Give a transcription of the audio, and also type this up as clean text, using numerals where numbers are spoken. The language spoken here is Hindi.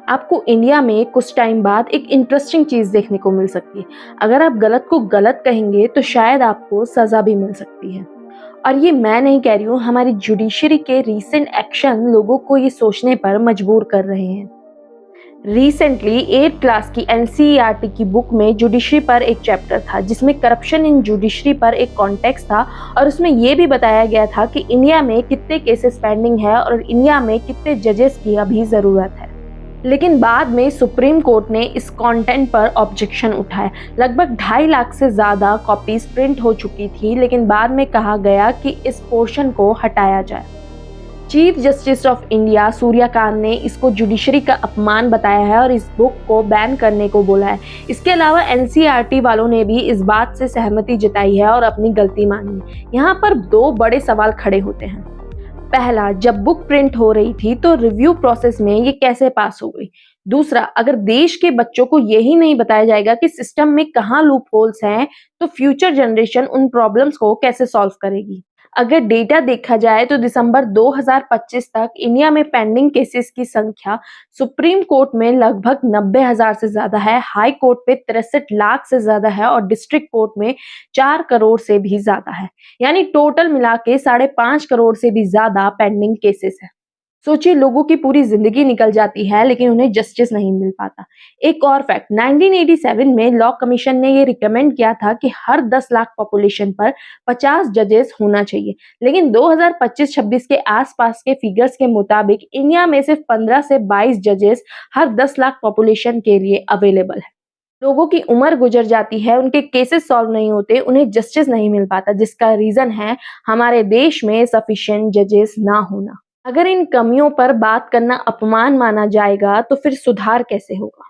आपको इंडिया में कुछ टाइम बाद एक इंटरेस्टिंग चीज़ देखने को मिल सकती है। अगर आप गलत को गलत कहेंगे तो शायद आपको सज़ा भी मिल सकती है। और ये मैं नहीं कह रही हूँ, हमारी जुडिशरी के रीसेंट एक्शन लोगों को ये सोचने पर मजबूर कर रहे हैं। रिसेंटली 8th क्लास की एनसीईआरटी की बुक में जुडिशरी पर एक चैप्टर था जिसमें करप्शन इन जुडिशरी पर एक कॉन्टेक्स्ट था और उसमें ये भी बताया गया था कि इंडिया में कितने केसेस पेंडिंग है और इंडिया में कितने जजेस की अभी ज़रूरत है। लेकिन बाद में सुप्रीम कोर्ट ने इस कंटेंट पर ऑब्जेक्शन उठाया। लगभग 2.5 लाख से ज़्यादा कॉपीज प्रिंट हो चुकी थी, लेकिन बाद में कहा गया कि इस पोर्शन को हटाया जाए। Chief justice of India Suryakant ने इसको जुडिशरी का अपमान बताया है और इस बुक को बैन करने को बोला है। इसके अलावा एनसीईआरटी वालों ने भी इस बात से सहमति जताई है और अपनी गलती मानी है। यहाँ पर दो बड़े सवाल खड़े होते हैं। पहला, जब बुक प्रिंट हो रही थी तो रिव्यू प्रोसेस में ये कैसे पास हो गई? दूसरा, अगर देश के बच्चों को यही नहीं बताया जाएगा कि सिस्टम में कहाँ लूप होल्स हैं, तो फ्यूचर जनरेशन उन प्रॉब्लम्स को कैसे सॉल्व करेगी? अगर डेटा देखा जाए तो दिसंबर 2025 तक इंडिया में पेंडिंग केसेस की संख्या सुप्रीम कोर्ट में लगभग 90,000 से ज्यादा है, हाई कोर्ट पे 63 लाख से ज्यादा है और डिस्ट्रिक्ट कोर्ट में 4 करोड़ से भी ज्यादा है। यानी टोटल मिला के 5.5 करोड़ से भी ज्यादा पेंडिंग केसेस है। सोचिए, लोगों की पूरी जिंदगी निकल जाती है लेकिन उन्हें जस्टिस नहीं मिल पाता। एक और फैक्ट, 1987 में लॉ कमीशन ने ये रिकमेंड किया था कि हर 10 लाख पॉपुलेशन पर 50 जजेस होना चाहिए, लेकिन 2025-26 के आसपास के फिगर्स के मुताबिक इंडिया में सिर्फ 15 से 22 जजेस हर 10 लाख पॉपुलेशन के लिए अवेलेबल है। लोगों की उम्र गुजर जाती है, उनके केसेस सॉल्व नहीं होते, उन्हें जस्टिस नहीं मिल पाता, जिसका रीजन है हमारे देश में सफिशिएंट जजेस ना होना। अगर इन कमियों पर बात करना अपमान माना जाएगा तो फिर सुधार कैसे होगा?